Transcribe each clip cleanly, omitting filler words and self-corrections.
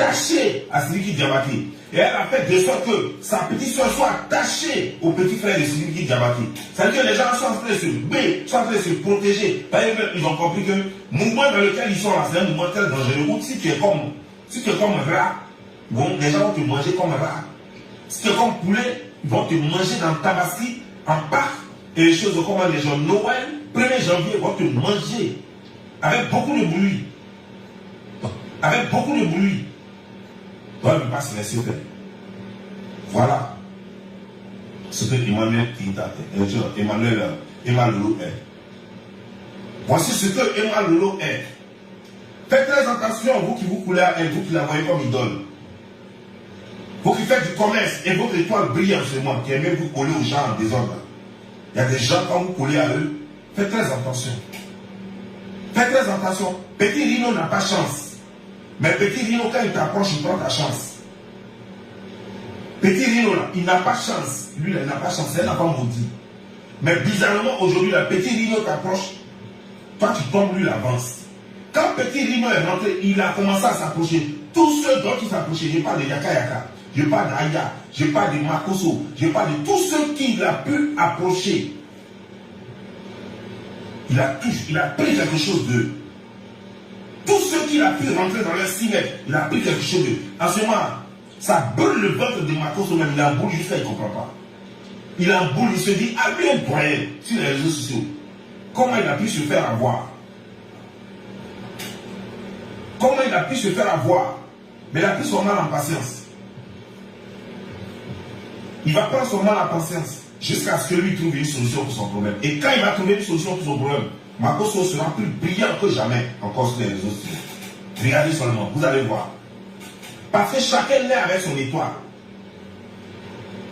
attachée à Sidiki Diabaté. Et elle a fait de sorte que sa petite soeur soit attachée au petit frère de Sidiki Diabaté. Ça veut dire que les gens sont en train de se battre, sont en train de se protéger. Parce qu'ils ont compris que le mouvement dans lequel ils sont là, c'est un mouvement très dangereux. Si tu es comme rat, bon, les gens vont te manger comme rat. Si tu es comme poulet, ils vont te manger dans Tabaski, en Pâques, et les choses comme les gens Noël, 1er janvier, ils vont te manger. Avec beaucoup de bruit. Avec beaucoup de bruit. On ne peut pas se laisser faire. Voilà ce que Emmanuel Lolo est. Voici ce que Emmanuel Lolo est. Faites très attention, vous qui vous coulez à elle, vous qui la voyez comme idole. Vous qui faites du commerce et votre étoile brille en ce moment, qui aimez vous coller aux gens en désordre. Il y a des gens, quand vous collez à eux, faites très attention. Faites très attention. Petit Rino n'a pas chance. Mais Petit Rino, quand il t'approche, il prend ta chance. Petit Rino, là, il n'a pas chance. Lui, il n'a pas chance. Elle n'a pas maudit. Mais bizarrement, aujourd'hui, le Petit Rino t'approche. Toi, tu tombes, lui, il avance. Quand Petit Rino est rentré, il a commencé à s'approcher. Tous ceux dont il s'approchait, je parle de Yaka Yaka, je parle d'Aya, je parle de Makoso, je parle de tous ceux qu'il a pu approcher. Il a pris quelque chose d'eux. Tous ceux qu'il a pu rentrer dans leur cinéma, il a pris quelque chose d'eux. En ce moment, ça brûle le ventre de Makoso, même il a boule jusqu'à il ne comprend pas. Il a boule, il se dit, ah lui est doyen sur les réseaux sociaux. Comment il a pu se faire avoir? Comment il a pu se faire avoir? Mais il a pris son mal en patience. Il va prendre son mal en patience jusqu'à ce que lui trouve une solution pour son problème. Et quand il va trouver une solution pour son problème, Makoso sera plus brillant que jamais encore sur les réseaux sociaux. Regardez seulement, vous allez voir. Parce que chacun naît avec son étoile.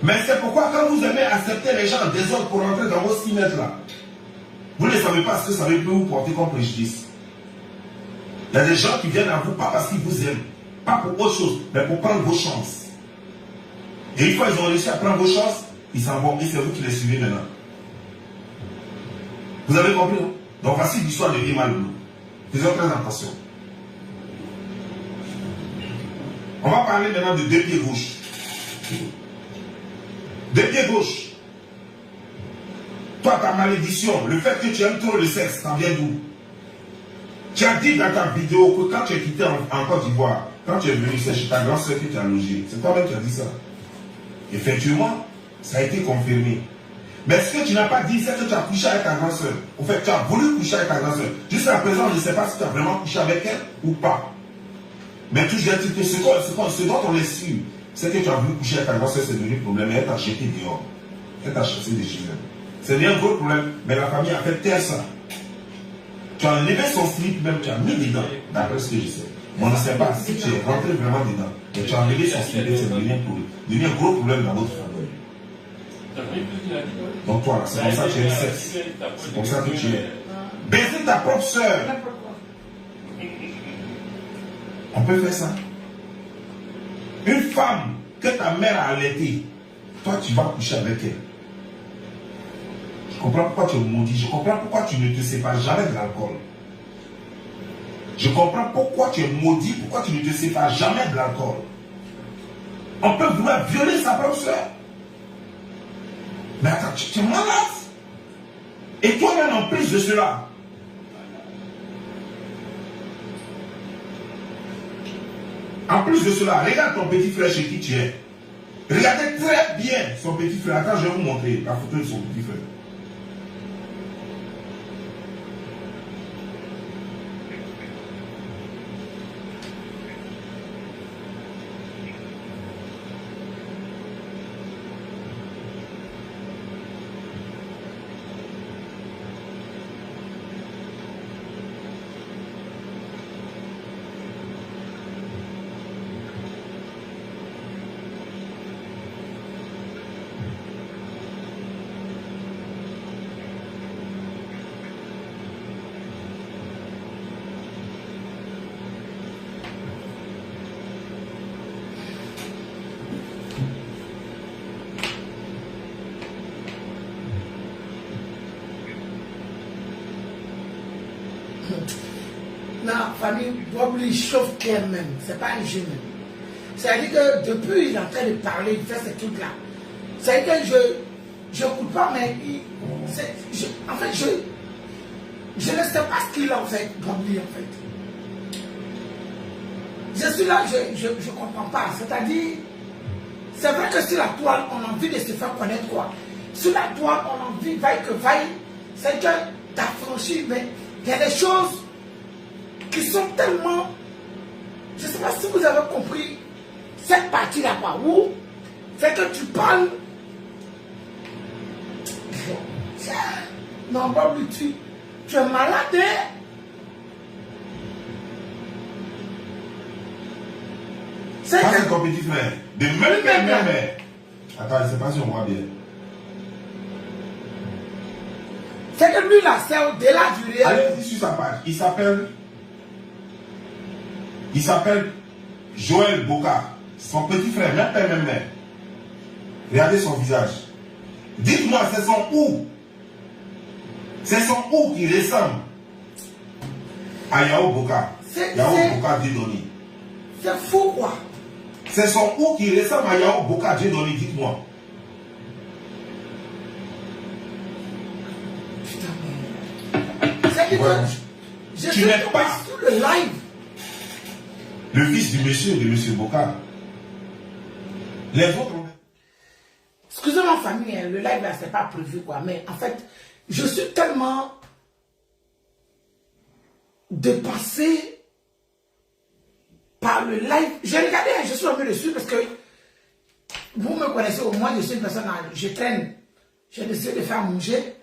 Mais c'est pourquoi quand vous aimez accepter les gens en désordre pour rentrer dans vos 6 mètres là, vous ne savez pas ce que ça peut vous porter comme préjudice. Il y a des gens qui viennent à vous pas parce qu'ils vous aiment, pas pour autre chose, mais pour prendre vos chances. Et une fois qu'ils ont réussi à prendre vos chances, ils s'en vont et c'est vous qui les suivez maintenant. Vous avez compris, non? Donc voici l'histoire de Emmanuel Lolo. Faisons très attention. On va parler maintenant de 2 pieds gauches. 2 pieds gauches. Toi, ta malédiction, le fait que tu aimes trop le sexe, ça vient d'où? Tu as dit dans ta vidéo que quand tu es quitté en Côte d'Ivoire, quand tu es venu, c'est chez ta grande soeur que tu as logé. C'est toi-même qui as dit ça. Effectivement, ça a été confirmé. Mais ce que tu n'as pas dit, c'est que tu as couché avec ta grande soeur. En fait, tu as voulu coucher avec ta grande soeur. Jusqu'à présent, je ne sais pas si tu as vraiment couché avec elle ou pas. Mais toujours dit que ce dont on est sûr, c'est que tu as voulu coucher avec ta grande soeur, c'est devenu problème. Et elle t'a jeté dehors. Elle t'a chassé de chez elle. C'est bien un gros problème, mais la famille a fait taire ça. Tu as enlevé son slip, même tu as mis dedans, d'après ce que je sais. On ne sait pas si tu es rentré vraiment dedans. Mais tu as enlevé son slip et c'est devenu un gros problème dans votre famille. Donc toi, c'est comme ça que tu es sexe. C'est comme ça que tu es. Baiser ta propre soeur. On peut faire ça. Une femme que ta mère a allaitée, toi tu vas coucher avec elle. Je comprends pourquoi tu es maudit. Je comprends pourquoi tu ne te sépares jamais de l'alcool. Je comprends pourquoi tu es maudit, pourquoi tu ne te sépares jamais de l'alcool. On peut vouloir violer sa propre soeur. Mais attends, tu es malade. Et toi-même en plus de cela. En plus de cela, regarde ton petit frère chez qui tu es. Regardez très bien son petit frère. Attends, je vais vous montrer la photo de son petit frère. Non, famille, Bob lui chauffe clair même. C'est pas un jeu même. C'est-à-dire que depuis il est en train de parler, il fait ces trucs-là. C'est-à-dire que je n'écoute pas, mais en fait, je ne sais pas ce qu'il a en fait, Bobli en fait. Je suis là, je ne comprends pas. C'est-à-dire, c'est vrai que sur la toile, on a envie de se faire connaître quoi. Sur la toile, on a envie, vaille que vaille, c'est que tu as franchi, mais il y a des choses qui sont tellement... Je ne sais pas si vous avez compris cette partie-là, quoi, où c'est que tu parles... Non, Bobli, tu es malade, hein? Ça, c'est ton petit frère. De même. Attends, je ne sais pas si on voit bien. C'est que lui, là, c'est au-delà du réel. Allez-y sur sa page. Il s'appelle Joël Boka. Son petit frère, même père, même mère. Regardez son visage. Dites-moi, c'est son où? C'est son où qui ressemble à Yao Boka. Yao Boka Dieudonné. C'est fou, quoi. C'est son où qui ressemble à Yao Boka Dieudonné, dites-moi. C'est que je suis n'es pas sur le live. Le fils du monsieur, de monsieur Boka. Les autres. Excusez-moi, famille, hein, le live là, c'est pas prévu, quoi. Mais en fait, je suis tellement dépassé par le live. J'ai regardé, je suis un peu dessus parce que vous me connaissez au moins, je suis une personne, je traîne, j'ai décidé de faire manger.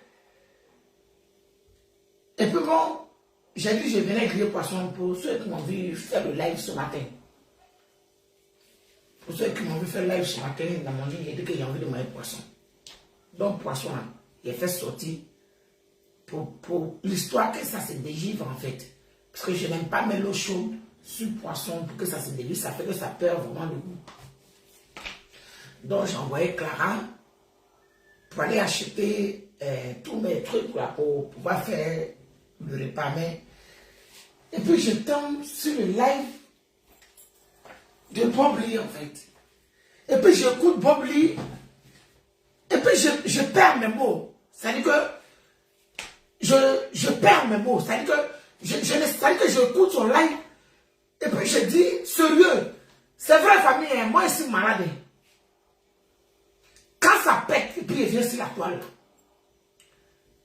Et puis bon, j'ai dit je venais griller poisson pour ceux qui m'ont vu faire le live ce matin. Pour ceux qui m'ont vu faire le live ce matin, dans mon lit, j'ai dit que j'ai envie de manger poisson. Donc poisson, il est fait sortir pour l'histoire que ça se dégivre en fait. Parce que je n'aime pas mettre l'eau chaude sur le poisson pour que ça se délivre, ça fait que ça perd vraiment le goût. Donc j'ai envoyé Clara pour aller acheter tous mes trucs là, pour pouvoir faire le repas. Et puis je tombe sur le live de Bobli en fait. Et puis j'écoute Bobli. Et puis je perds mes mots. C'est-à-dire que je perds mes mots. C'est-à-dire que j'écoute son live. Et puis je dis, sérieux, c'est vrai famille, hein, moi je suis malade. Quand ça pète, et puis il vient sur la toile.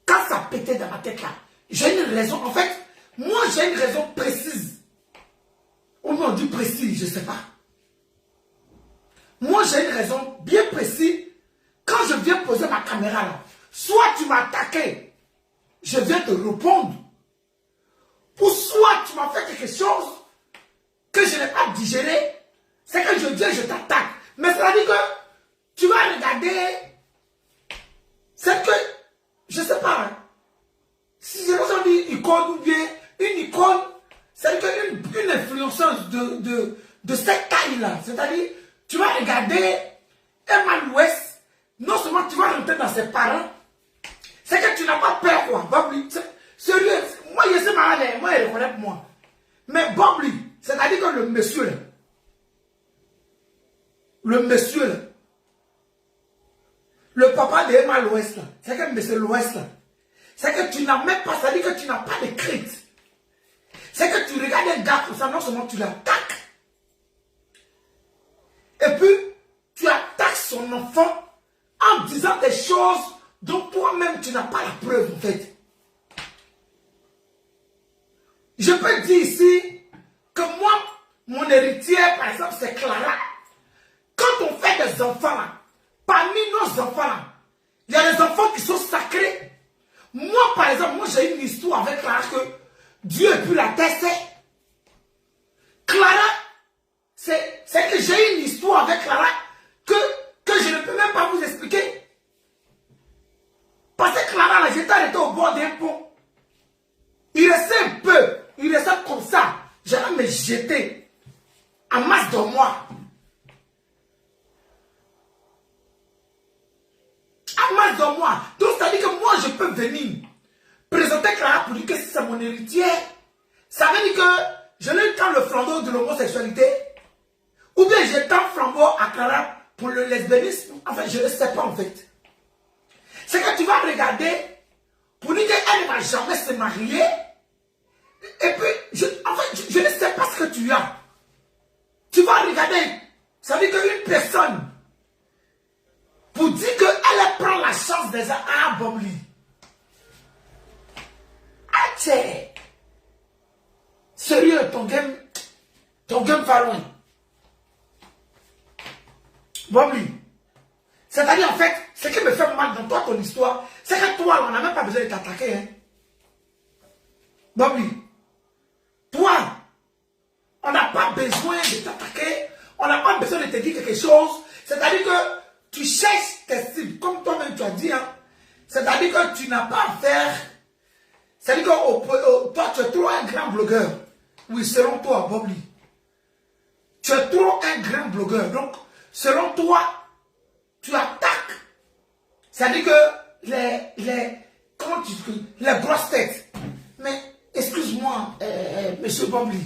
Quand ça pétait dans ma tête là, j'ai une raison. En fait, moi j'ai une raison précise. Ou on dit précis, je ne sais pas. Moi j'ai une raison bien précise. Quand je viens poser ma caméra là, soit tu m'as attaqué, je viens te répondre. Ou soit tu m'as fait quelque chose que je n'ai pas digéré, c'est que je viens, je t'attaque. Mais c'est-à-dire que tu vas regarder, c'est que, je ne sais pas, hein, si j'ai besoin d'une icône ou bien une icône, c'est-à-dire une influenceuse de cette taille-là, c'est-à-dire, tu vas regarder Emma Louest, non seulement tu vas rentrer dans ses parents, c'est que tu n'as pas peur, quoi. Bobli, sérieux, moi je suis malade, moi il reconnaît moi. Mais Bobli, c'est-à-dire que le monsieur là, le papa de Emma Louest là, c'est que monsieur Louest là, c'est que tu n'as même pas, c'est-à-dire que tu n'as pas de crainte. C'est que tu regardes un gars comme ça, non seulement tu l'attaques, et puis tu attaques son enfant en disant des choses dont toi-même tu n'as pas la preuve en fait. Je peux dire ici que moi, mon héritière par exemple c'est Clara. Quand on fait des enfants là, parmi nos enfants là, il y a des enfants qui sont sacrés. Moi par exemple, moi j'ai une histoire avec Clara que Dieu et puis la terre c'est. Clara, c'est que j'ai une histoire avec Clara que je ne peux même pas vous expliquer. Parce que Clara, là, j'étais arrêté au bord d'un pont. Il restait un peu, il restait comme ça. J'allais me jeter en masse de moi. En masse de moi. Donc, c'est-à-dire que moi, je peux venir présenter Clara pour dire que c'est mon héritière. Ça veut dire que je n'ai quand le flambeau de l'homosexualité. Ou bien je arabe pour le lesbianisme. Enfin, je ne sais pas en fait. C'est que tu vas regarder pour dire qu'elle ne va jamais se marier. Et puis, en fait, je ne sais pas ce que tu as. Tu vas regarder. Ça veut dire qu'une personne, pour dire qu'elle prend la chance des Arabes, Bobli. Ah, tiens. Sérieux, ton game va loin. Bobli. C'est-à-dire, en fait, ce qui me fait mal dans toi, ton histoire, c'est que toi, on n'a même pas besoin de t'attaquer. Hein. Bobli. Toi, on n'a pas besoin de t'attaquer. On n'a pas besoin de te dire quelque chose. C'est-à-dire que tu cherches tes cibles, comme toi-même tu as dit. Hein. C'est-à-dire que tu n'as pas à faire. C'est-à-dire que toi, tu es trop un grand blogueur. Oui, selon toi, Bobli. Tu es trop un grand blogueur. Donc, selon toi, tu attaques. C'est-à-dire que les grosses têtes. Mais, excuse-moi, monsieur Bobli.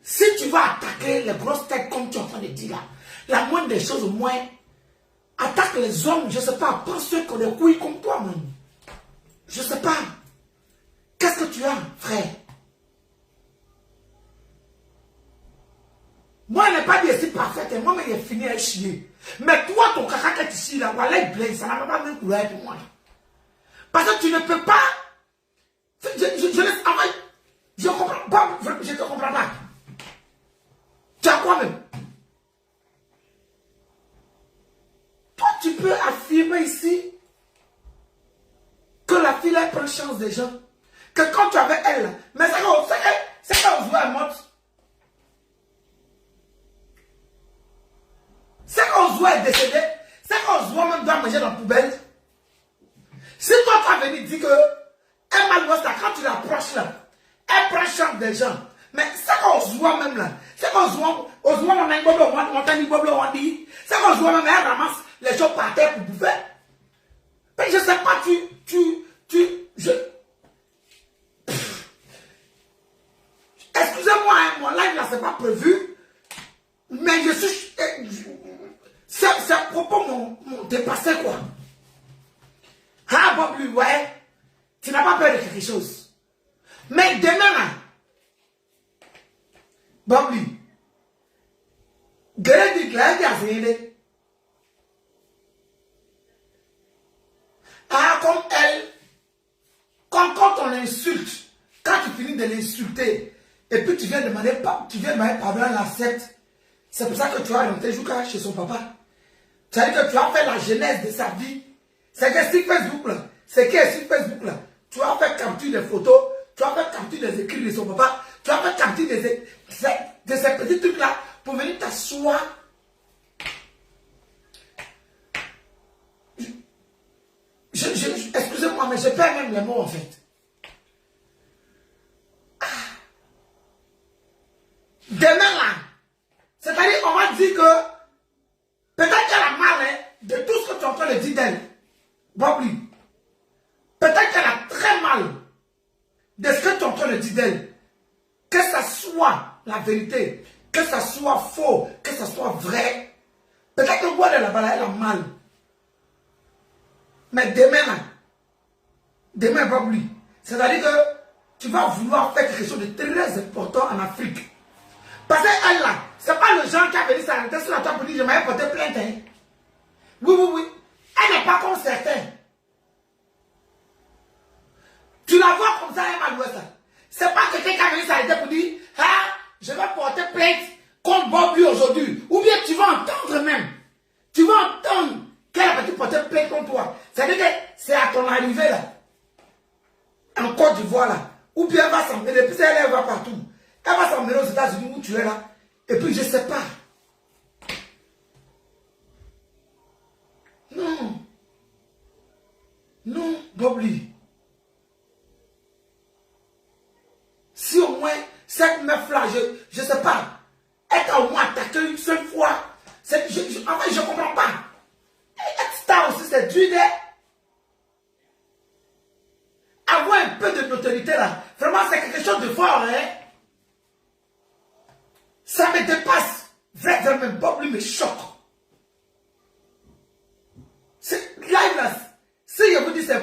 Si tu vas attaquer les grosses têtes comme tu es en train de dire là, la moindre des choses au moins, attaque les hommes, je ne sais pas, prends ceux qui ont des couilles comme toi, même. Je ne sais pas. Qu'est-ce que tu as, frère? Moi, je n'ai pas dit ici parfaite, et moi-même, j'ai fini à chier. Mais toi, ton caca qui est ici, là, voilà, il blague, ça n'a même pas même couleur pour moi. Parce que tu ne peux pas. Je comprends pas, je ne te comprends pas. Tu as quoi même? Toi, tu peux affirmer ici que la fille, elle prend chance des gens. Que quand tu es avec elle, mais c'est quand on voit un mot. C'est quand on voit elle décédée. C'est quand on voit même doit manger dans la poubelle. Si toi, tu as venu dire que elle malheureuse, quand tu l'approches là, elle prend chance des gens. Mais c'est quand on se voit même là. C'est quand on se voit, on a un bobo, on dit. C'est quand on se voit même, elle ramasse les gens par terre pour bouffer. Mais je sais pas, excusez-moi, hein, mon live là, c'est pas prévu. Mais je suis. Ces propos m'ont dépassé quoi. Ah, Bobli, ouais. Tu n'as pas peur de quelque chose. Mais demain là, Bobli, ah, comme elle, quand on l'insulte, quand tu finis de l'insulter, et puis tu viens demander pardon à la secte, c'est pour ça que tu as rentré Jouka chez son papa. C'est-à-dire que tu as fait la genèse de sa vie. C'est que sur Facebook là, tu as fait capture des photos, tu as fait capture des écrits de son papa, tu as fait capture de ces petits trucs là pour venir t'asseoir. Excusez-moi, mais je perds même les mots en fait. Ah. Demain là, c'est-à-dire on va dire que peut-être qu'elle a mal hein, de tout ce que tu es en train de dire d'elle. Bobli. Peut-être qu'elle a très mal de ce que tu es en train de dire d'elle. Que ça soit la vérité, que ça soit faux, que ça soit vrai. Peut-être que moi, là-bas, elle a mal. Mais demain, là, demain, Bobli, c'est-à-dire que tu vas vouloir faire quelque chose de très important en Afrique. Parce qu'elle, là, c'est pas le genre qui a venu s'arrêter sur la table pour dire je m'avais porté plainte. Hein. Oui. Elle n'est pas comme certains. Tu la vois comme ça, elle m'a ça. C'est pas quelqu'un qui a venu s'arrêter pour dire ah, je vais porter plainte contre Bobli aujourd'hui. Ou bien tu vas entendre même. Tu vas entendre qu'elle a porté plainte contre toi. C'est-à-dire que c'est à ton arrivée là. En Côte d'Ivoire là. Ou bien elle va s'emmener. Depuis ça, elle va partout. Elle va s'emmener aux États-Unis où tu es là. Et puis je sais pas. Non, Bobli. Si au moins cette meuf-là, je ne sais pas, elle t'a au moins attaqué une seule fois. En fait, je ne comprends pas. Être star aussi, c'est dur avoir un peu de notoriété là. Vraiment, c'est quelque chose de fort. Hein? Ça me dépasse. Vraiment, Bobli me choque.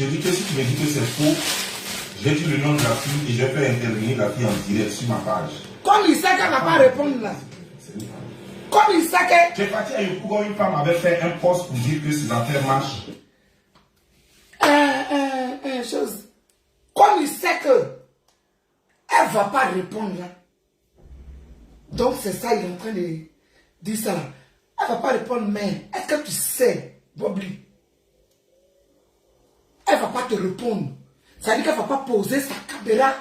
Je dis que si tu me dis que c'est faux, je vais dire le nom de la fille et je vais faire intervenir la fille en direct sur ma page. Comme il sait qu'elle va pas répondre là. Comme il sait que... Tu es parti à Yopougon, une femme avait fait un post pour dire que ses affaires marchent. Chose. Comme il sait que elle ne va pas répondre là. Donc c'est ça, il est en train de dire ça là. Elle ne va pas répondre, mais est-ce que tu sais, Bobby? Elle ne va pas te répondre. Ça veut dire qu'elle ne va pas poser sa caméra.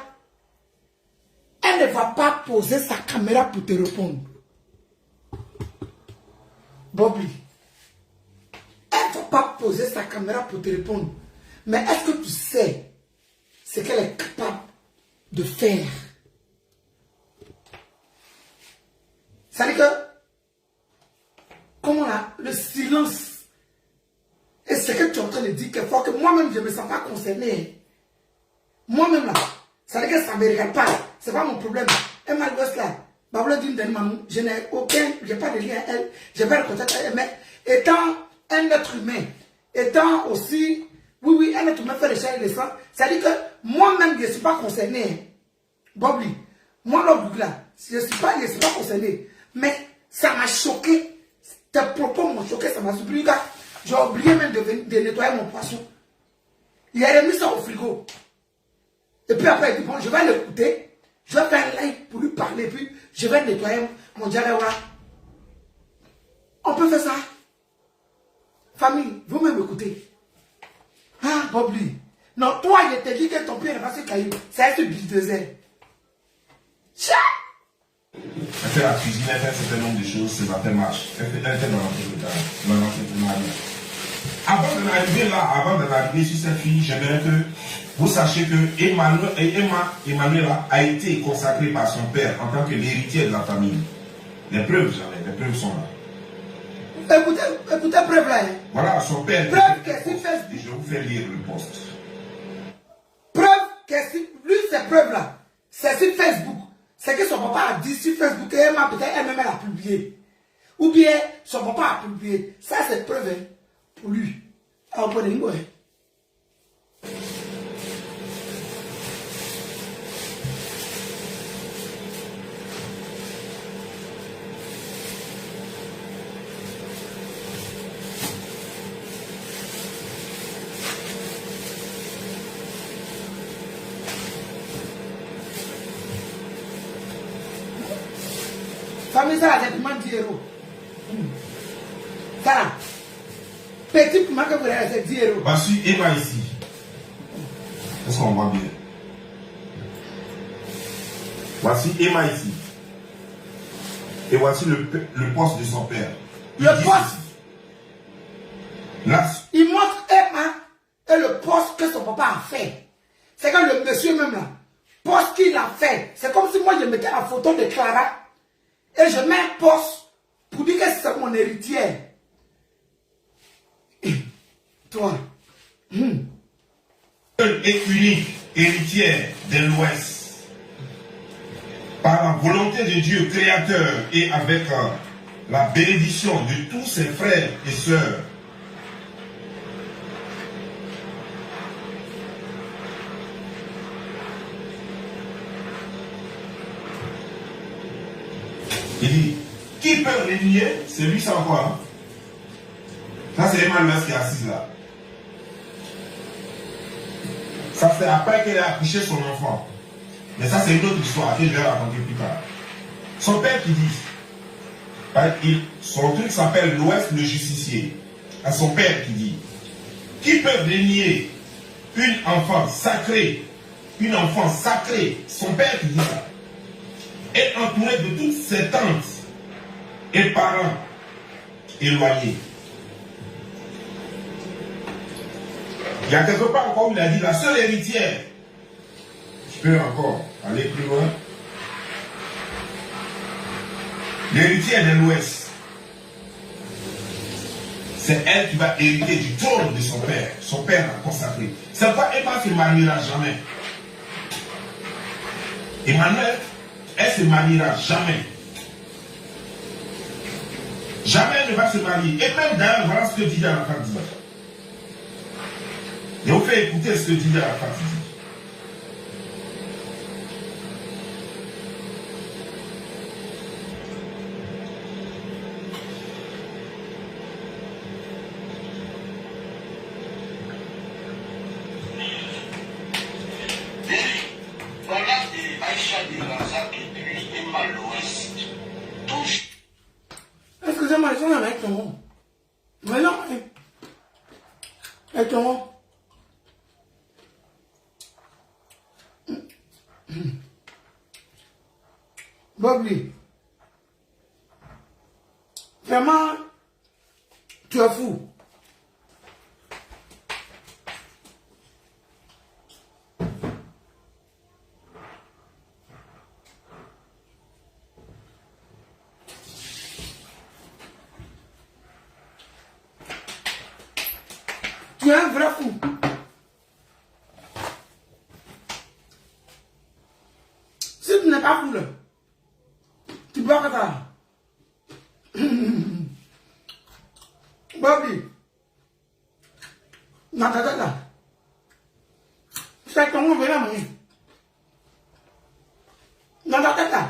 Elle ne va pas poser sa caméra pour te répondre. Bobby. Elle ne va pas poser sa caméra pour te répondre. Mais est-ce que tu sais ce qu'elle est capable de faire? Ça veut dire que, comment là, le silence, et ce que tu es en train de dire, qu'il faut que moi-même je ne me sens pas concerné. Moi-même là, ça veut dire que ça ne me regarde pas. Ce n'est pas mon problème. Elle m'a dit là, je n'ai aucun, je n'ai pas de lien à elle, je vais le contacter à elle, mais étant un être humain, étant aussi, oui, un être humain fait les chairs et les sangs, ça veut dire que moi-même je ne suis pas concerné. Bobby, moi là, je ne suis pas concerné, mais ça m'a choqué. Tes propos m'ont choqué, ça m'a surpris. J'ai oublié même de nettoyer mon poisson. Il a remis ça au frigo. Et puis après, il dit, bon, je vais l'écouter. Je vais faire un live pour lui parler. Puis je vais nettoyer mon diarrhée. On peut faire ça. Famille, vous-même écoutez. Ah, Bobby. Non, toi, je te dis que ton père va se cailler. C'est un bulldozer. Chat! Elle fait la cuisine, elle fait un certain nombre de choses, ses affaires marchent. Elle fait dans l'entrepreneuriat. Avant d'en arriver sur cette fille, j'aimerais que vous sachiez que Emmanuela a été consacrée par son père en tant que l'héritière de la famille. Les preuves, les preuves sont là. Écoutez, preuve là. Voilà, son père. Preuve que si Facebook. Je vous fais lire le post. Preuve que si. Lui, ces preuves là, c'est sur Facebook. C'est que son papa a dit sur Facebook et peut-être elle-même a publié. Ou bien son papa a publié. Ça, c'est preuve hein, pour lui. Alors, pour les famille, ça, c'est pour 10 euros. Ça, petit pour que vous avez, c'est 10 euros. Voici Emma ici. Est-ce qu'on voit bien? Voici Emma ici. Et voici le poste de son père. Le poste. Là. Il montre Emma et le poste que son papa a fait. C'est que le monsieur même là, poste qu'il a fait. C'est comme si moi je mettais la photo de Clara. Et je mets un poste pour dire que c'est mon héritière. Toi. Seule et unique héritière de l'Ouest. Par la volonté de Dieu créateur et avec la bénédiction de tous ses frères et sœurs. Il dit, qui peut les nier? C'est lui sans quoi. Ça, c'est Emmanuel qui est assise là. Ça, c'est après qu'elle a accouché son enfant. Mais ça, c'est une autre histoire que je vais raconter plus tard. Son père qui dit, son truc s'appelle l'Ouest le justicier. À son père qui dit, qui peut régner une enfant sacrée, son père qui dit ça, est entouré de toutes ses tantes et parents éloignés. Il y a quelque part encore où il a dit la seule héritière. Je peux encore aller plus loin. L'héritière de l'Ouest. C'est elle qui va hériter du trône de son père. Son père l'a consacré. C'est pourquoi Emma ne se mariera jamais. Emmanuel, elle se mariera jamais. Jamais elle ne va se marier. Et même d'ailleurs, voilà ce que dit dans la femme. Et on fait écouter ce que dit Arafat. Excusez-moi, ils sont avec ton. Mais non, avec ton. Bobby. Vraiment, tu es fou. Tu es un vrai fou. Si tu n'es pas fou, là, tu bloques ça. Bobby, dans ta tête là, c'est ton nom de la main. Dans ta tête là,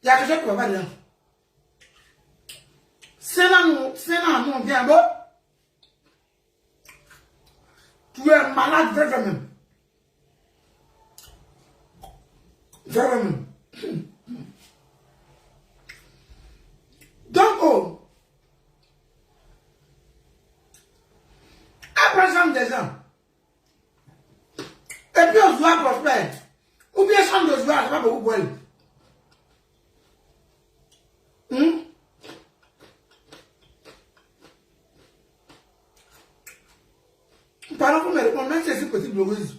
il y a quelque chose qui ne va pas dedans. C'est là nous bien beau. Tu es malade vraiment. Vraiment. Donc, oh, après 100 ans, et puis on doit prospérer, ou bien 100 de joie, c'est pas beaucoup pour elle. Par exemple, même si c'est petite blogueuse,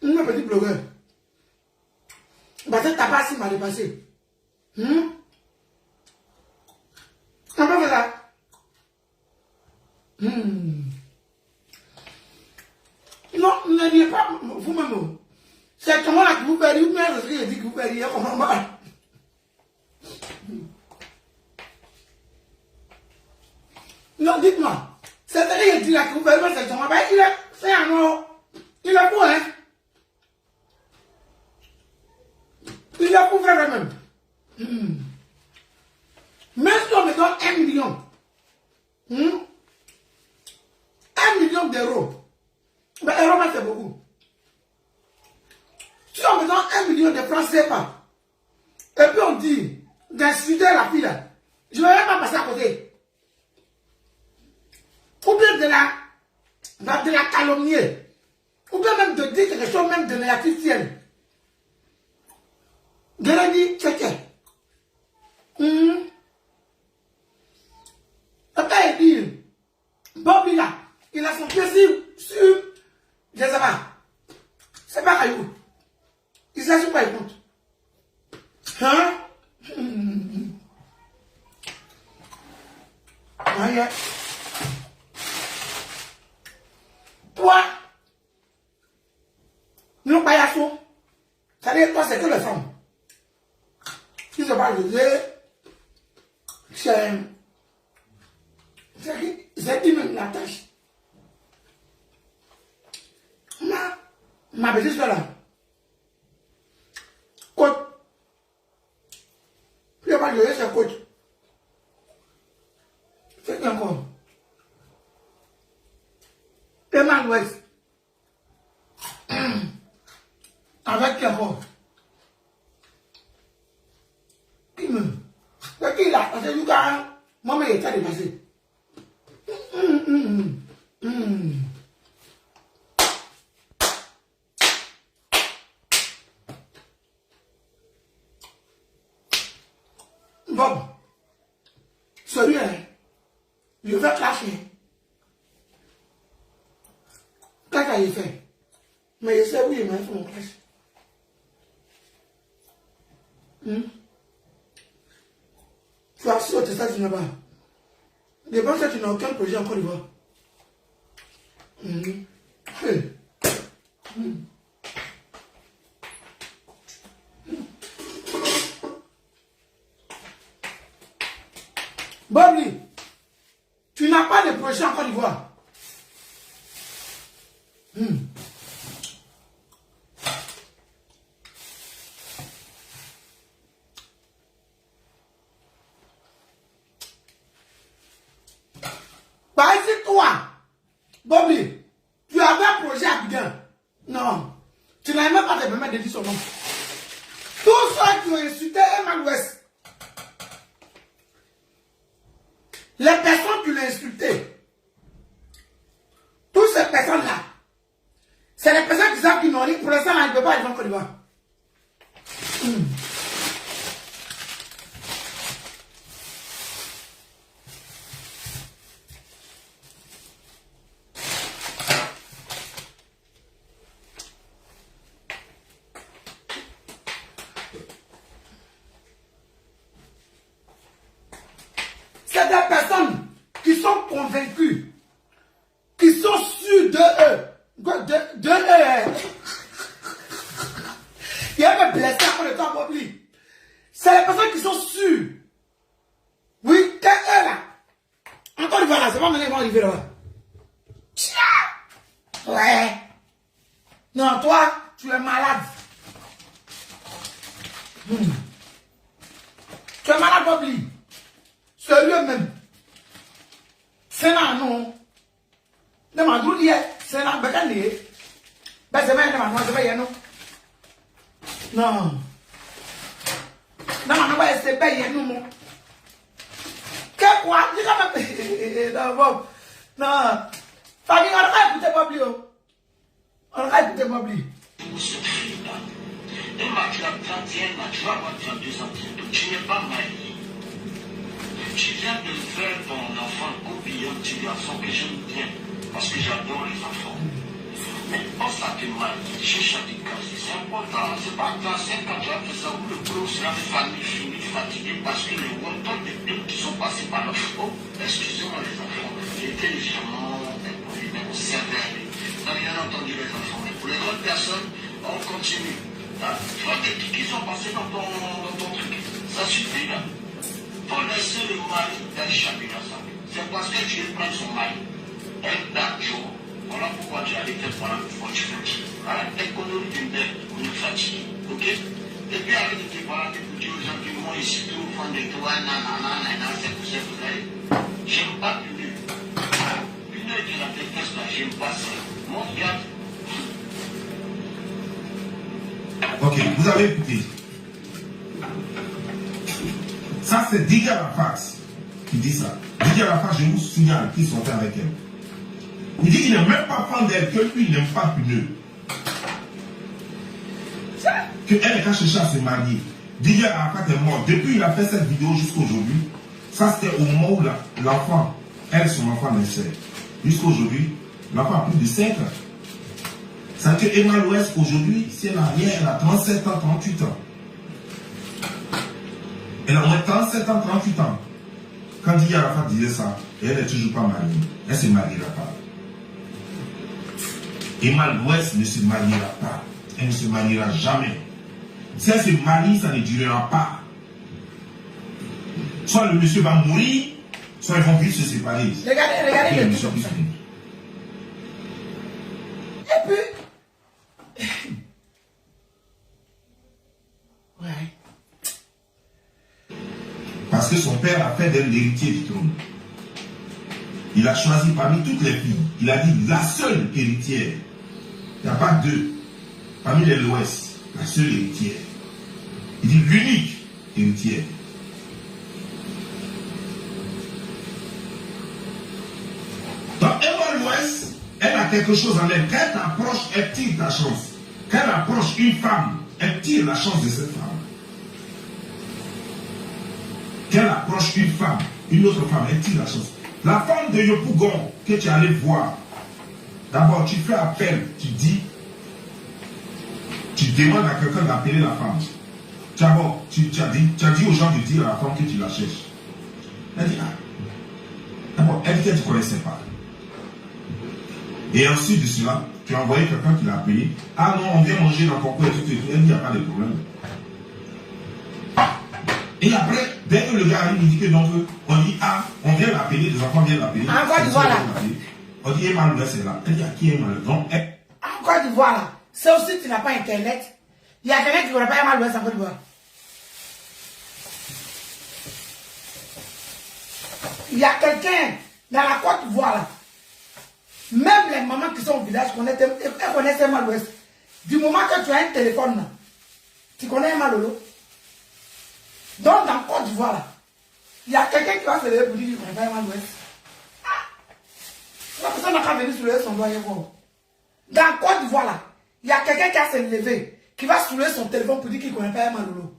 une petite blogueur, parce que t'as pas si mal dépassé. On peut faire ça. Non, ne dites pas vous-même. C'est comment là que vous perdez, ou bien c'est ce que je dis que vous perdez, comment mal. Non, dites-moi. C'est ce que je dis là que vous perdez, c'est comment. C'est un mot. Il est fou, hein. Il est fou vraiment. Même si on me donne 1 million. 1 million d'euros. Mais euros, c'est beaucoup. Si on me donne 1 million de francs CFA, et puis on dit d'insulter la fille là, je ne vais même pas passer à côté. Ou bien de la calomnier. Ou bien même de dire quelque chose même de négatif sur elle. De la dire, checker. Après, il dit, Bobby là, il a son pied sur, je ne sais pas, c'est pas caillou. Il ne s'agit pas, il compte. Hein? Aïe. Toi, nous pas y tout. Ça veut dire toi, c'est que les femmes. Si je parle de Dieu, c'est dit même la tâche. Ma petite soeur là, coach. Je parle de Dieu, c'est coach. C'est qui encore? Emma West. Avec qui encore? Qui me? C'est qui là? Parce que du cas, maman est très dépassée. Bon, celui-là, je vais clasher. Qu'est-ce qu'il fait? Mais je sais oui, il m'a fait mon clash. Tu as assis au testage, tu n'as pas. De bon que tu n'as aucun projet en Côte d'Ivoire. Bobby, tu n'as pas de projet en Côte d'Ivoire. Par ici, toi, Bobby, tu avais un projet à Abidjan. Non. Tu n'avais même pas te permettre de dire son nom. Tous ceux qui ont insulté Emma West, les personnes qui l'ont insulté, toutes ces personnes-là, c'est les personnes qui savent qu'ils n'ont rien. Pour l'instant, ils ne peuvent pas aller en Côte d'Ivoire. C'est des personnes qui sont convaincues, qui sont sûres de eux. De eux. Il y a me blessé après le temps Bobby. C'est les personnes qui sont sûres. Oui, que eux là. Encore une fois là, c'est pas maintenant qu'ils vont arriver là. Ouais. Non, toi, tu es malade. Tu es malade, Bobby. Sérieux même. C'est là, non. Ne m'a dit, c'est là, ben, c'est même, non. Non. Non, c'est payé, non. Que quoi? Non, Bob. Non. Famille, on va écouter Bobby. On va écouter Bobby. Et ma tu as 31 ans, tu vas avoir 32 ans, tu n'es pas marié. Tu viens de faire ton enfant copiant du garçon que j'aime bien, parce que j'adore les enfants. Mais pense à te marier, cherche à te caser, c'est important. C'est pas dans 5 ans, tu vas faire ça où le gros sera famille fini, fatigué, parce que les montants de deux qui sont passés par là. Oh, excusez-moi les enfants, j'étais légèrement impoli, mais on servait. On n'a rien entendu les enfants, mais pour les autres personnes, on continue. Hein? Tu vois des trucs qui sont passés dans ton truc, ça suffit là. Faut laisser le mari d'échapper à ça. C'est parce que tu es près de son mari. Un jour, voilà pourquoi tu as été pendant une fois tu fatigues. Arrête tes conneries d'une bête pour nous fatiguer. Ok? Et puis arrête de te parler pour dire aux gens qui vont ici tout au fond de toi, nanana, c'est pour ça que vous allez. J'aime pas punir. Punir de la déteste là, j'aime pas ça. Mon gars. Ok, vous avez écouté. Ça, c'est Didier Arafat qui dit ça. Didier Arafat, je vous signale qu'ils sont avec elle. Il dit qu'il n'est même pas fan d'elle, que lui, il n'aime pas Puneux. Qu'elle est cherché à se marier. Didier Arafat est mort. Depuis il a fait cette vidéo jusqu'à aujourd'hui, ça c'était au moment où l'enfant, elle, son enfant naissait. Jusqu'à aujourd'hui, l'enfant a plus de 5 ans. C'est que Emma West, aujourd'hui, si elle a rien, elle a 37 ans, 38 ans. Elle a moins 37 ans, 38 ans. Quand Didier Arafat disait ça, et elle n'est toujours pas mariée. Elle ne se mariera pas. Emma West ne se mariera pas. Elle ne se mariera jamais. Si elle se marie, ça ne durera pas. Soit le monsieur va mourir, soit ils vont vite se séparer. Regardez le monsieur. truc. Et puis... Ouais. Parce que son père a fait d'elle l'héritier du trône. Il a choisi parmi toutes les filles. Il a dit la seule héritière. Il n'y a pas deux. Parmi les l'Ouest, la seule héritière. Il dit l'unique héritière. Dans Emma l'Ouest, elle a quelque chose en elle. Quand elle t'approche, elle tire ta chance. Quand elle approche une femme, elle tire la chance de cette femme. Quand elle approche une femme, une autre femme, elle tire la chance. La femme de Yopougon que tu allais voir, d'abord tu fais appel, tu dis, tu demandes à quelqu'un d'appeler la femme. D'abord, tu as dit aux gens de dire à la femme que tu la cherches. Elle dit, ah. D'abord, elle dit qu'elle ne te connaissait pas. Et ensuite de cela, tu as envoyé quelqu'un qui l'a appelé. Ah non, on vient manger dans ton coin et tout. Elle dit, il n'y a pas de problème. Et après, dès que le gars arrive, il dit que donc, on dit, ah, on vient l'appeler, les enfants viennent l'appeler. En Côte d'Ivoire là. On dit, Emma Louis, c'est là. Elle dit, à qui Emma Louis? Donc, elle. En Côte d'Ivoire là, c'est aussi tu n'as pas internet. Il y a quelqu'un qui ne connaît pas Emma Louis en Côte d'Ivoire. Il y a quelqu'un Dans la Côte d'Ivoire, là, même les mamans qui sont au village elles connaissent Emma l'Ouest. Du moment que tu as un téléphone, là, tu connais Emma Lolo. Donc, dans la Côte d'Ivoire, là, il y a quelqu'un qui va se lever pour dire qu'il ne connaît pas Emma l'Ouest. La personne n'a qu'à venir soulever son doigt et voir. Dans la Côte d'Ivoire, là, il y a quelqu'un qui a se levé, qui va soulever son téléphone pour dire qu'il ne connaît pas Emma Lolo.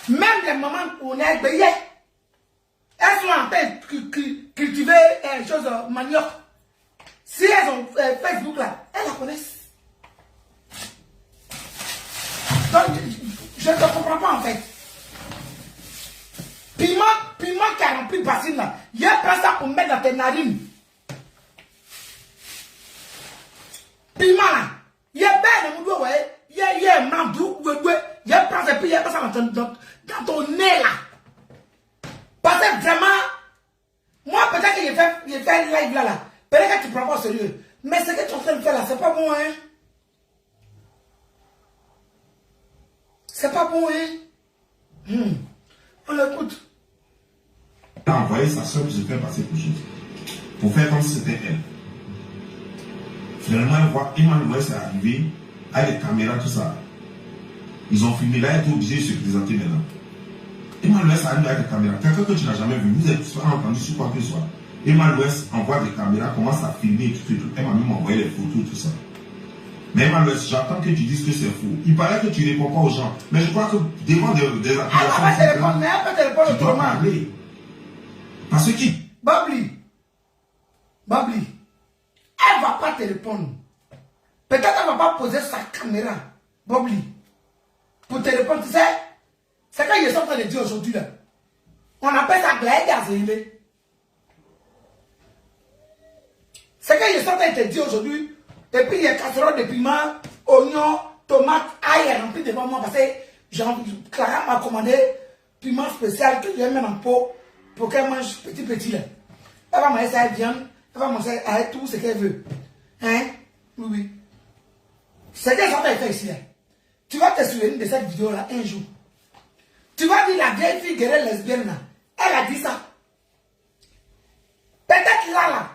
Même les mamans qu'on est payées, elles sont en train de cultiver des choses manioc. Si elles ont Facebook là, elles la connaissent. Donc, je ne te comprends pas en fait. Piment qui a rempli bassine là, il y a pas ça pour mettre dans tes narines. Piment là, il y a bien de moudou, il y a un mandou, il y a pas ça, il y a pas ça dans ton nez là. Parce que vraiment, moi peut-être que j'ai fait un live là, peut-être que tu ne prends pas au sérieux. Mais ce que tu es en train de faire là, c'est pas bon, hein. C'est pas bon, hein. On l'écoute. Elle a envoyé sa soeur pour se faire passer pour chose. Pour faire comme si c'était elle. Finalement, elle voit Emma l'Ouest est arrivé, avec les caméras, tout ça. Ils ont filmé, là, elle est obligée de se présenter maintenant. Emma l'Ouest arrive avec les caméras. Quelqu'un que tu n'as jamais vu, vous êtes pas entendu sur quoi que ce soit. Emma l'Ouest envoie des caméras, commence à filmer tout. Elle m'a même envoyé les photos, tout ça. Mais Emma l'Ouest, j'attends que tu dises que c'est faux. Il paraît que tu ne réponds pas aux gens. Mais je crois que devant des accusations, tu dois parler. Parce que qui? Babli, elle ne va pas te répondre. Peut-être qu'elle ne va pas poser sa caméra. Babli, pour te répondre, tu sais, c'est quand ils sont en train de dire aujourd'hui là. On appelle ça glaïde à zéhilé. C'est quand ils sont en train de te dire aujourd'hui. Et puis il y a casserole de piment, oignons, tomates, ail rempli devant moi parce que Clara m'a commandé piment spécial que je vais mettre en pot pour qu'elle mange petit là. Elle va manger sa viande, elle va manger avec tout ce qu'elle veut. Hein? Oui. C'est qu'elle sont en train de faire ici là. Tu vas te souvenir de cette vidéo là un jour. Tu vas dire la vieille fille guerrière lesbienne là. Elle a dit ça. Peut-être là,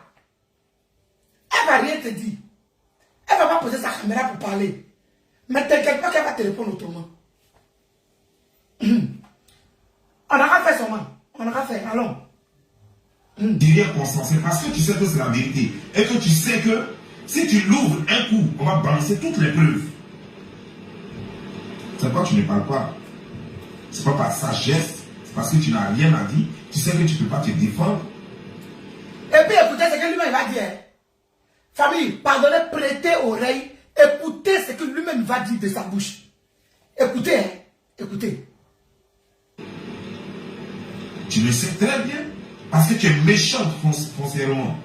elle va rien te dire. Elle va pas poser sa caméra pour parler. Mais t'inquiète pas qu'elle va te répondre autrement. On aura fait son man. On aura fait. Allons. Dis rien consensé parce que tu sais que c'est la vérité. Et que tu sais que si tu l'ouvres un coup, on va balancer toutes les preuves. C'est pas que tu ne parles pas. C'est pas par sagesse. C'est parce que tu n'as rien à dire. Tu sais que tu ne peux pas te défendre. Et puis écoutez ce que lui-même va dire. Famille, pardonnez, prêtez oreille. Écoutez ce que lui-même va dire de sa bouche. Écoutez, hein. Écoutez. Tu le sais très bien. Parce que tu es méchante foncièrement.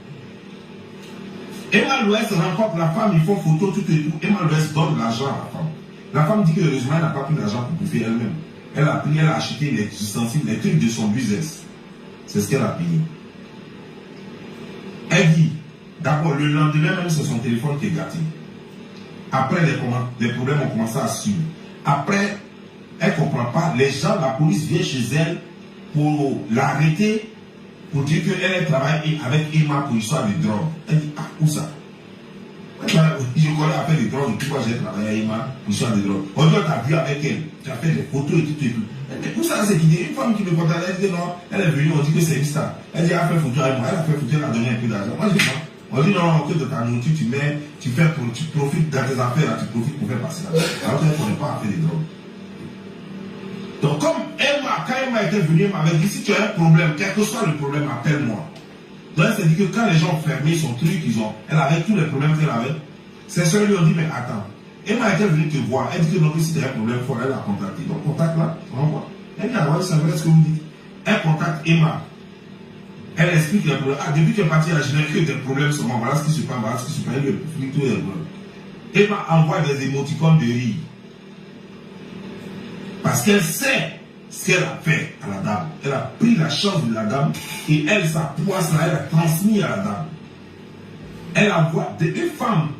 Emma l'Ouest rencontre la femme, ils font photo, tout et tout. Emma l'Ouest donne l'argent à la femme. La femme dit que heureusement, elle n'a pas pris l'argent pour bouffer elle-même. Elle a pris, elle a acheté les ustensiles, les trucs de son business. C'est ce qu'elle a payé. Elle dit, d'abord, le lendemain même, c'est son téléphone qui est gâté. Après, les problèmes ont commencé à suivre. Après, elle ne comprend pas. Les gens, la police vient chez elle pour l'arrêter, pour dire qu'elle travaille avec Emma pour l'histoire de drogue. Elle dit, ah, où ça? Je connais affaire de drogue, pourquoi j'ai travaillé avec Emma pour l'histoire de drogue. Aujourd'hui, tu as vu avec elle, tu as fait des photos et tout et tout. Elle dit, où ça, cette idée? Une femme qui me contacte, elle dit non, elle est venue, on dit que c'est une star. Elle dit, elle a fait photo avec moi, elle a fait photo, elle a donné un peu d'argent. Moi, je dis non. On dit non, que de ta nourriture, tu profites dans tes affaires, là, tu profites pour faire passer là. Alors qu'elle ne connaît pas affaire de drogue. Donc, comme Emma, quand Emma était venue, elle m'avait dit, si tu as un problème, quel que soit le problème, appelle-moi. Donc, elle s'est dit que quand les gens ont fermé son truc, elle avait tous les problèmes qu'elle avait. Ses soeurs lui ont dit, mais attends, Emma était venue te voir. Elle dit que non, si tu as un problème fort, elle l'a contacté. Donc, contacte-la, renvoie. Elle dit, ah ouais, c'est vrai ce que vous dites. Elle contacte Emma. Elle explique les problèmes. Ah, depuis qu'elle est partie à la générique, que des problèmes seulement. Voilà ce qui se passe, voilà ce qui se passe. Elle lui explique tous les problèmes. Emma envoie des émoticônes de rire. Parce qu'elle sait ce qu'elle a fait à la dame. Elle a pris la chance de la dame et elle, sa poisse, elle a transmis à la dame. Elle envoie une femme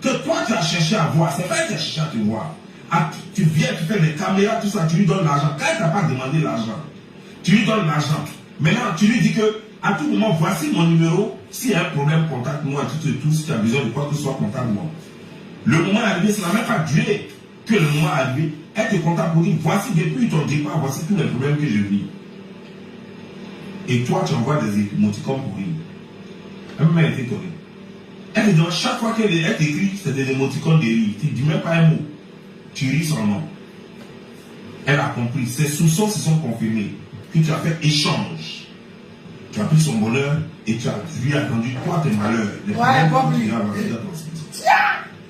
que toi tu as cherché à voir. C'est pas elle qui a cherché à te voir. Ah, tu viens, tu fais des caméras, tout ça, tu lui donnes l'argent. Quand elle ne t'a pas demandé l'argent, tu lui donnes l'argent. Maintenant, tu lui dis que à tout moment, voici mon numéro. S'il y a un problème, contacte-moi. Tout, si tu as besoin de quoi que ce soit, contacte-moi. Le moment arrivé, ça n'a même pas duré que le moment arrivé. Elle te contacte pour dire, voici depuis ton départ, voici tous les problèmes que je vis. Et toi, tu envoies des émoticônes pour rire. Elle m'a été étonnée. Elle dit, chaque fois qu'elle t'écrit, c'est des émoticônes de rire. Tu ne dis même pas un mot. Tu ris son nom. Elle a compris. Ses soupçons se sont confirmés. Que tu as fait échange. Tu as pris son bonheur et tu as lui as vendu toi tes malheurs. Ouais, Bobby.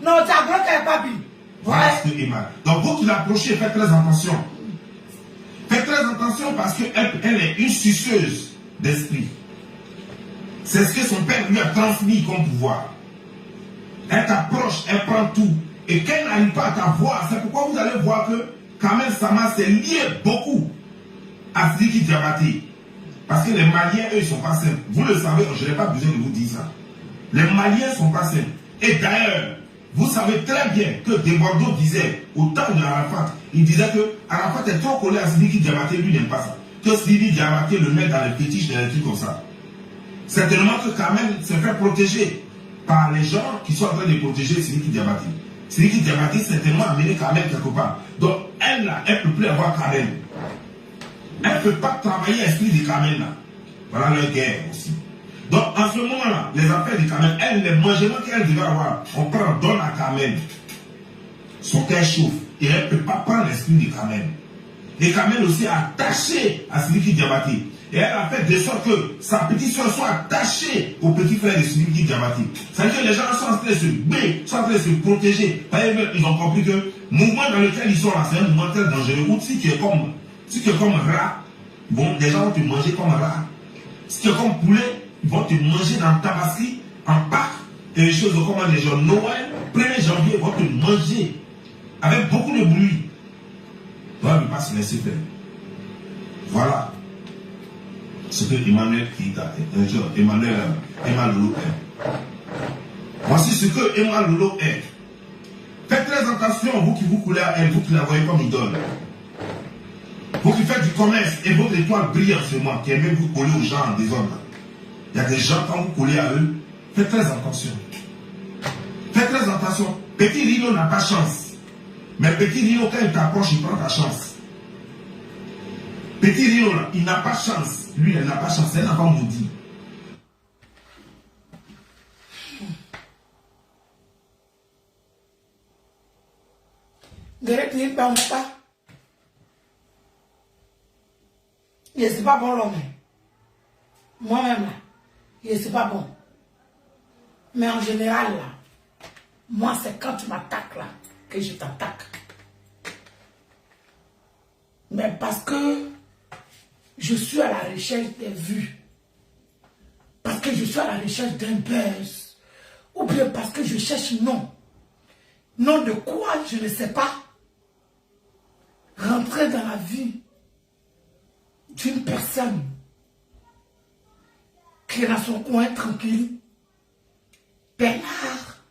Non, tu as bloqué, papi. Voilà ce que Emma. Donc, vous qui l'approchez, faites très attention. Faites très attention parce qu'elle est une suceuse d'esprit. C'est ce que son père lui a transmis comme pouvoir. Elle t'approche, elle prend tout. Et qu'elle n'arrive pas à t'avoir, c'est pourquoi vous allez voir que Kamel Sama s'est lié beaucoup à Sidiki Diabaté. Parce que les Maliens, eux, ils ne sont pas simples. Vous le savez, je n'ai pas besoin de vous dire ça. Les Maliens ne sont pas simples. Et d'ailleurs, vous savez très bien que Desbordeaux disait, au temps de Arafat, il disait que Arafat est trop collé à Sidiki Diabaté, lui n'aime pas ça. Que Sidiki Diabaté le met dans les fétiches, dans les trucs comme ça. Certainement que Kamel se fait protéger par les gens qui sont en train de protéger Sidiki Diabaté. Sidiki Diabaté certainement amené Kamel quelque part. Donc elle là, elle ne peut plus avoir Kamel. Elle ne peut pas travailler l'esprit de Kamel là. Voilà leur guerre aussi. Donc en ce moment-là, les affaires de Kamel, elle, les mangements qu'elle devait avoir, on prend, donne à Kamel. Son cœur chauffe. Et elle ne peut pas prendre l'esprit de Kamel. Et Kamel aussi est attaché à Sidiki Diabaté. Et elle a fait de sorte que sa petite soeur soit attachée au petit frère de Sidiki Diabaté. C'est-à-dire que les gens sont en train de se battre, sont en train de se protéger. Ils ont compris que le mouvement dans lequel ils sont là, c'est un mouvement très dangereux. Ou si tu es comme rat, bon, les gens vont te manger comme rat. Si tu es comme poulet, ils vont te manger dans ta tabasserie, en Pâques, et les choses comme les gens Noël, 1er janvier, ils vont te manger. Avec beaucoup de bruit. Donc, elle ne peut pas se laisser faire. Voilà ce que Emmanuel Emma Lolo est. Voici ce que Emma Lolo est. Faites très attention, vous qui vous coulez à elle, vous qui la voyez comme idole. Vous qui faites du commerce et votre étoile brille en ce moment, qui aimez vous coller aux gens en désordre. Il y a des gens, quand vous collez à eux, faites très attention. Faites très attention. Petit Rino n'a pas chance. Mais Petit Rino, quand il t'approche, il prend ta chance. Petit Rino, il n'a pas chance. Lui, il n'a pas chance. Elle n'a pas maudit. Derek, il n'est pas pas. C'est pas bon l'homme. Moi-même, là, c'est pas bon. Mais en général, là, moi, c'est quand tu m'attaques, là, que je t'attaque. Mais parce que je suis à la recherche des vues. Parce que je suis à la recherche d'un buzz. Ou bien parce que je cherche non. Non de quoi, je ne sais pas. Rentrer dans la vie d'une personne qui est dans son coin tranquille, peinard.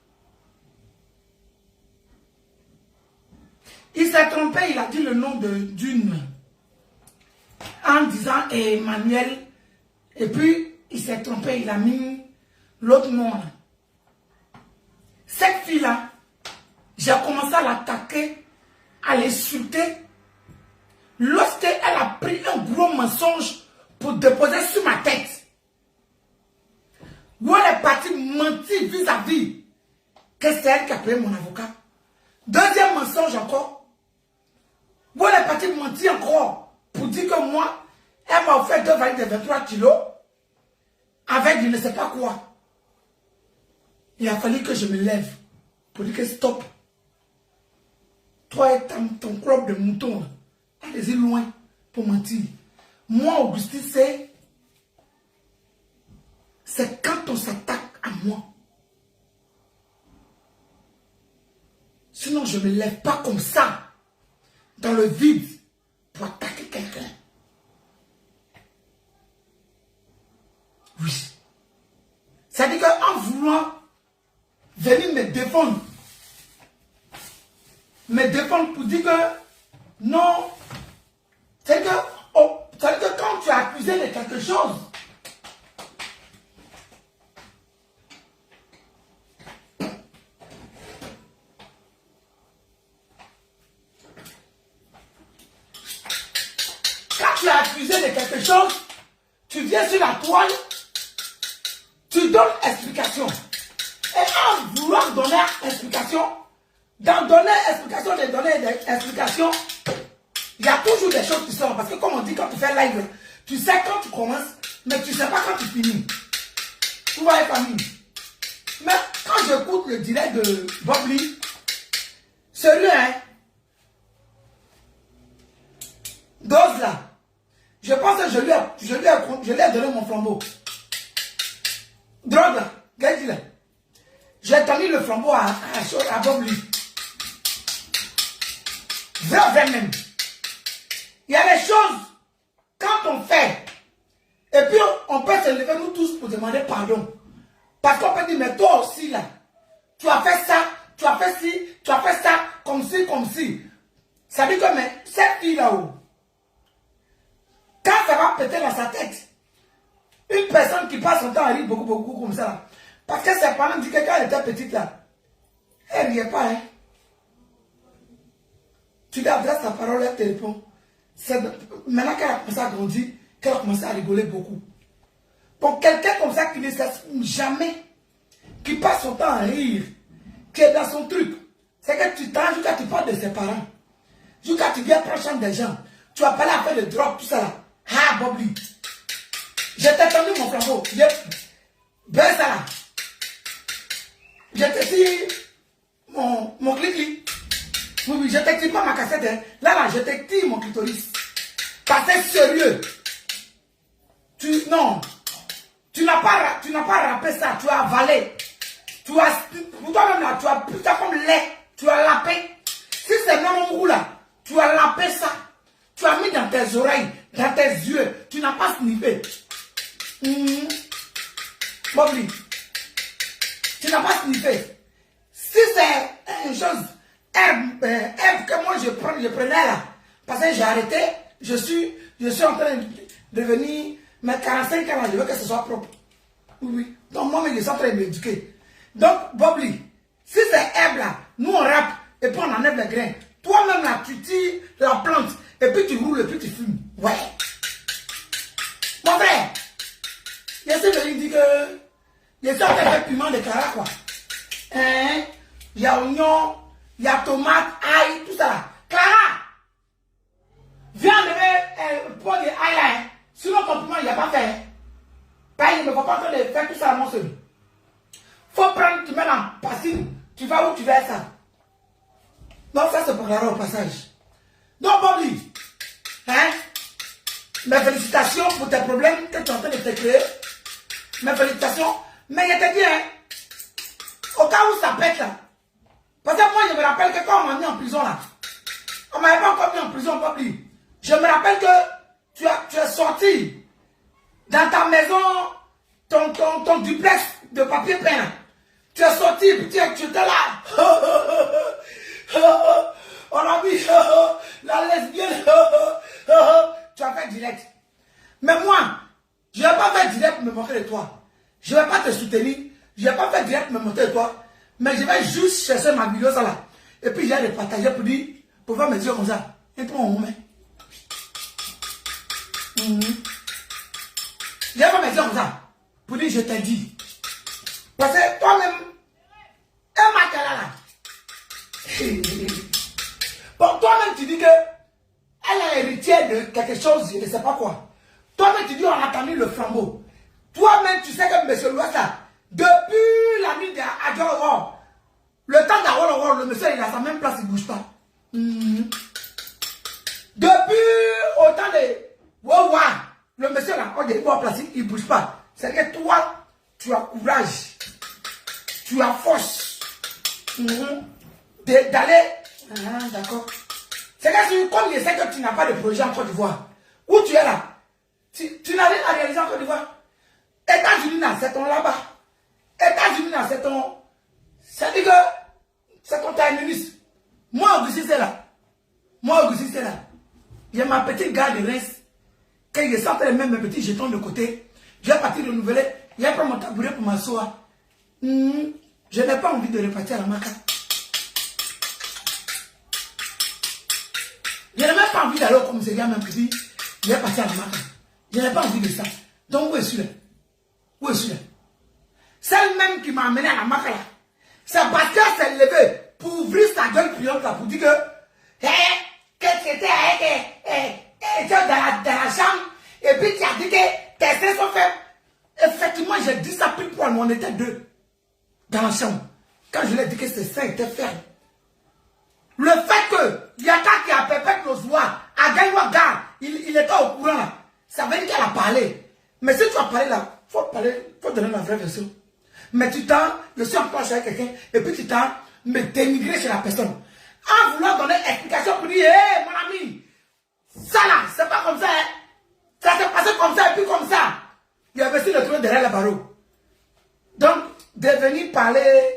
Il s'est trompé, il a dit le nom d'une en disant Emmanuel, et puis il s'est trompé, il a mis l'autre nom. Cette fille-là, j'ai commencé à l'attaquer, à l'insulter, lorsqu'elle a pris un gros mensonge pour déposer sur ma tête. Où elle est partie mentir vis-à-vis que c'est elle qui a payé mon avocat. Deuxième mensonge encore. Où elle est partie mentir encore pour dire que moi, elle m'a offert 2 valises de 23 kilos avec je ne sais pas quoi. Il a fallu que je me lève pour dire que stop. Toi et ton club de moutons, allez-y loin pour mentir. Moi, Augustine, c'est quand on s'attaque à moi. Sinon, je ne me lève pas comme ça, dans le vide, pour attaquer quelqu'un. Oui. C'est-à-dire qu'en voulant venir me défendre pour dire que non, c'est-à-dire que quand tu accuses accusé de quelque chose, tu es accusé de quelque chose, tu viens sur la toile, tu donnes explication. Et en voulant donner explication, dans donner explication, de donner des explications, il y a toujours des choses qui sortent. Parce que comme on dit quand tu fais live, tu sais quand tu commences, mais tu ne sais pas quand tu finis. Vous voyez famille. Mais quand j'écoute le direct de Bob Lee, celui dose là, je pense que je lui ai donné mon flambeau. Drogue là, gars-là. J'ai donné le flambeau à Bob Lee. Vrai même. Il y a des choses, quand on fait, et puis on peut se lever nous tous pour demander pardon. Parce qu'on peut dire, mais toi aussi là, tu as fait ça, tu as fait ci, tu as fait ça, comme ci, comme ci. Ça veut dire que mais, cette fille là-haut, quand ça va péter dans sa tête, une personne qui passe son temps à rire beaucoup comme ça là, parce que ses parents disent que quand elle était petite là, elle ne riait pas, hein. Tu lui adresses ta parole, elle te répond. Maintenant qu'elle a commencé à grandir, qu'elle a commencé à rigoler beaucoup. Pour quelqu'un comme ça qui ne s'exprime jamais, qui passe son temps à rire, qui est dans son truc, c'est que tu t'en jusqu'à tu parles de ses parents, jusqu'à tu viens proche des gens, tu as parlé à faire de drogue, tout ça là. Ah, Bob Lee. Je t'ai tendu mon flambeau. Ben ça là. Je t'ai dit mon clic. Oui, je t'ai dit pas ma cassette. Hein. Là, je t'ai dit mon clitoris. Parce que sérieux. Non. Tu n'as pas rappé ça. Tu as avalé. Pour toi-même là, tu as pris ça comme lait. Tu as lapé. Si c'est non mon goût là, tu as lapé ça. Tu as mis dans tes oreilles, dans tes yeux. Tu n'as pas sniffé. Bob Lee. Tu n'as pas sniffé. Si c'est une chose, herbe que moi je prenais là, parce que j'ai arrêté, je suis en train de devenir, mais 45 ans, je veux que ce soit propre. Oui. Donc moi, je suis en train de m'éduquer. Donc, Bob Lee, si c'est herbe là, nous on rappe, et puis on enlève les grains. Toi-même là, tu tires la plante, et puis tu roules, et puis tu fumes. Ouais. Mon frère, je sais que il dit que je suis en train de faire piment de Clara quoi. Il y a oignon, il y a tomate, ail, tout ça là. Clara, viens enlever le pot de ail là. Sinon ton piment il n'y a pas fait. Ben, il ne faut pas en train de faire tout ça à mon seul. Faut prendre, tu mets dans la bassine, tu vas où tu veux ça. Donc ça c'est pour Clara au passage. Donc Bob Lee, mes félicitations pour tes problèmes que tu es en train de te créer. Mes félicitations. Mais je te dis, au cas où ça pète là. Parce que moi je me rappelle que quand on m'a mis en prison là, on ne m'avait pas encore mis en prison, Bob Lee. Je me rappelle que tu es sorti dans ta maison, ton duplex de papier peint là. Tu es sorti, tu étais là. On a mis la lesbienne. Tu as fait direct. Mais moi, je ne vais pas faire direct me moquer de toi. Je ne vais pas te soutenir. Je ne vais pas faire direct me moquer de toi. Mais je vais juste chercher ma vidéo ça là. Et puis je vais le partager pour dire, pour faire me dire comme ça. Et toi on met. Je vais pas me dire comme ça. Pour dire je t'ai dit. Parce que toi-même, un matin là. Bon, toi-même tu dis que elle est héritière de quelque chose, je ne sais pas quoi. Toi-même, tu dis, on a attendu le flambeau. Toi-même, tu sais que M. Louis, là, depuis la nuit d'Adjoro, le temps d'Adjoro, le monsieur, il a sa même place, il ne bouge pas. Depuis autant de Wawa, le monsieur, là, il est en place, il ne bouge pas. C'est que toi, tu as courage, tu as force d'aller. Ah, d'accord. C'est que comme je sais que tu n'as pas de projet en Côte d'Ivoire, où tu es là, tu n'as rien à réaliser en Côte d'Ivoire. États-Unis, c'est ton là-bas. États-Unis, c'est ton. C'est-à-dire que c'est ton terminus. Moi, Augustin, c'est là. Moi, Augustin, c'est là. J'ai ma petite gare de Reims. Quand je sentais même mes petits jetons de côté, je vais partir renouveler. Je vais prendre mon tabouret pour m'asseoir. Je n'ai pas envie de repartir à la maca. Je n'ai même pas envie d'aller au commissariat même petit. Je vais partir à la maca. Je n'ai pas envie de ça. Donc où est celui-là? Où est celui-là? Celle même qui m'a amené à la maca là. C'est parce qu'elle s'est levée pour ouvrir sa gueule puante là pour dire que tu étais dans la chambre et puis tu as dit que tes seins sont faits. Effectivement, j'ai dit ça plus pour nous, on était deux dans la chambre. Quand je lui ai dit que ses seins étaient fermes. Le fait que Yaka qui a perpétré nos lois à Gaïwaga, il était au courant là. Ça veut dire qu'elle a parlé. Mais si tu as parlé là, faut donner la vraie version. Mais tu t'en, je suis en planche avec quelqu'un, et puis tu t'en me dénigrer chez la personne. En voulant donner explication pour dire, hé, mon ami, ça là, c'est pas comme ça, hein. Ça s'est passé comme ça, et puis comme ça. Il avait essayé de trouver derrière le barreau. Donc, de venir parler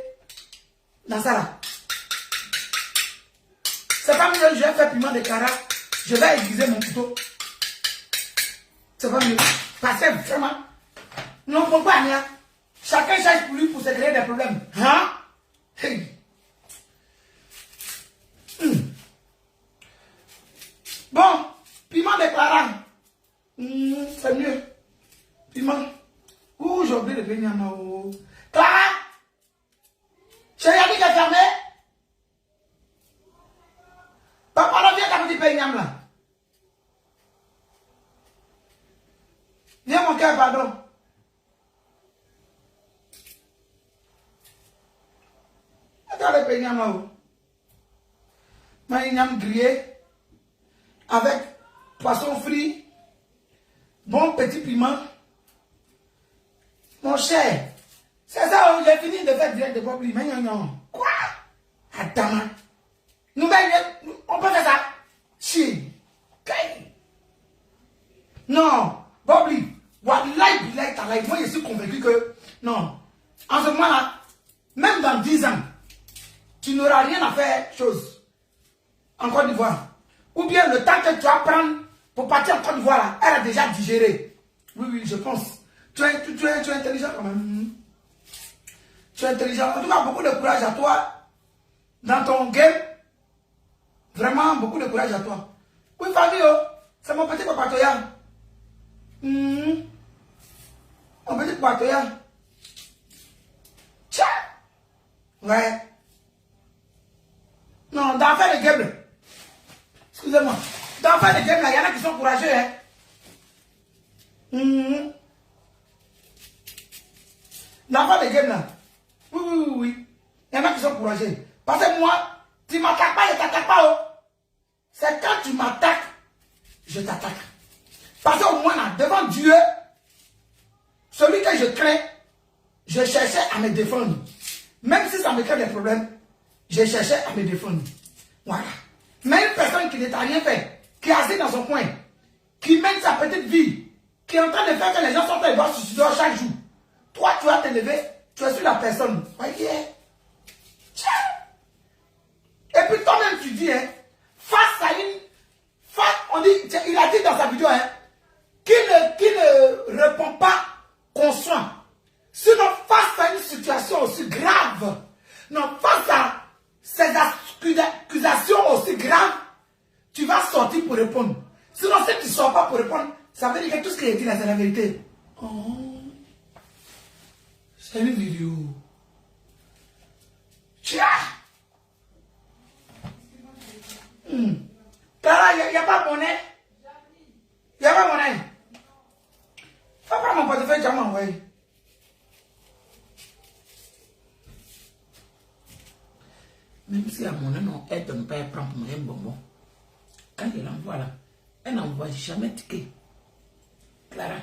dans ça là. C'est pas mieux, je vais faire piment de cara, je vais aiguiser mon couteau. C'est pas mieux. Parce que vraiment, non, pourquoi rien? Chacun cherche pour lui pour se créer des problèmes. Hein? Hey. Bon, piment déclarant. C'est mieux. Piment. Ouh, j'ai oublié de payer Niamao. Clara! Chérie, a dit qu'elle est fermée? Papa, viens quand tu payes Niam là. Viens mon cœur, pardon. Attends, le paye Niam là-haut. Niam grillé avec poisson frit, bon petit piment. Mon cher, c'est ça où j'ai fini de faire direct de Bobli. Mais non. Quoi? Attends. On peut faire ça? Si. Non. Bobli. Wallahi, billahi, talahi. Moi, je suis convaincu que, non. En ce moment-là, même dans 10 ans, tu n'auras rien à faire chose en Côte d'Ivoire. Ou bien le temps que tu vas prendre pour partir en Côte d'Ivoire, là, elle a déjà digéré. Oui, je pense. Tu es intelligent quand même. Tu es intelligent. En tout cas, beaucoup de courage à toi dans ton game. Vraiment, beaucoup de courage à toi. Oui, famille, c'est mon petit papatoya. Mon petit papatoya. Tcha! Ouais. Non, dans faire le game. Excusez-moi. Dans faire le game, il y en a qui sont courageux, hein. Dans faire le game, là. Oui. Il y en a qui sont courageux. Parce que moi, tu ne m'attaques pas, je ne t'attaque pas. Oh. C'est quand tu m'attaques, je t'attaque. Parce qu'au moins, là, devant Dieu, celui que je crains, je cherchais à me défendre. Même si ça me crée des problèmes, je cherchais à me défendre. Voilà. Mais une personne qui ne t'a rien fait, qui est assise dans son coin, qui mène sa petite vie, qui est en train de faire que les gens sont en train de suicider chaque jour. Toi, tu vas te lever, tu es sur la personne. Voyez. Et puis toi-même, tu dis, hein, face à une... on dit, il a dit dans sa vidéo, hein, qui ne répond pas conscient. Sinon, face à une situation aussi grave, non, face à ces accusations aussi graves, tu vas sortir pour répondre. Sinon, si tu ne sors pas pour répondre, ça veut dire que tout ce qu'il a dit là, c'est la vérité. Oh, c'est une vidéo. Tiens! Clara, il n'y a pas monnaie. Il n'y a pas monnaie. Faut prendre mon portefeuille, tu vas m'envoyer. Même si la monnaie, non, elle ne donne pas, elle prend pour moi un bonbon. Quand elle envoie là, elle n'envoie jamais ticket. Clara,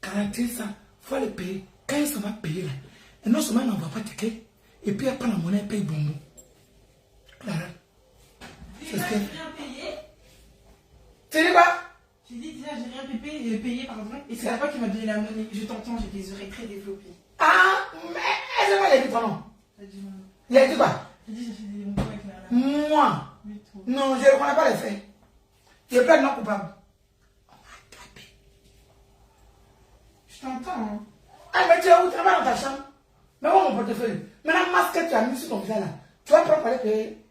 caractère ça, il faut le payer. Quand elle s'en va payer là, et non seulement elle n'envoie pas ticket, et puis elle prend la monnaie, elle paye bonbon. Clara. J'ai rien payé. Tu dis quoi? J'ai dit déjà, j'ai rien payé, pardon. Et c'est la fois qui m'a donné la monnaie. Je t'entends, j'ai des oreilles très développées. Ah, mais elle a dit ton nom. Il a dit quoi? J'ai dit, j'ai fait des bonbons avec la... Moi? Non, je ne reconnais pas les faits. Je plaide non coupable. On m'a attrapé. Je t'entends. Hein. Ah, mais tu es où? Tu travailles dans ta chambre? Mais où mon portefeuille? Maintenant, masque que tu as mis sur ton visage là. Tu vas pas parler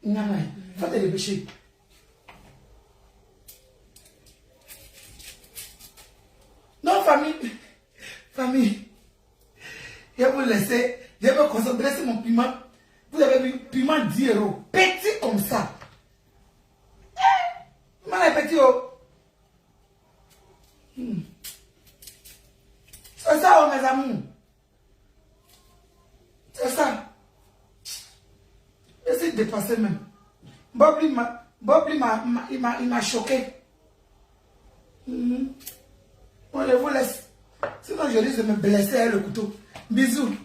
que Nyama. Faut te dépêcher. Non, famille. Famille. Je vais vous laisser. Je vais me concentrer sur mon piment. Vous avez vu, piment 10 €. Petit comme ça. Comment est petit, oh? C'est ça, oh, mes amours. C'est ça. Je suis dépassé même. Bob, il m'a choqué. Bon, je vous laisse. Sinon, je risque de me blesser avec le couteau. Bisous.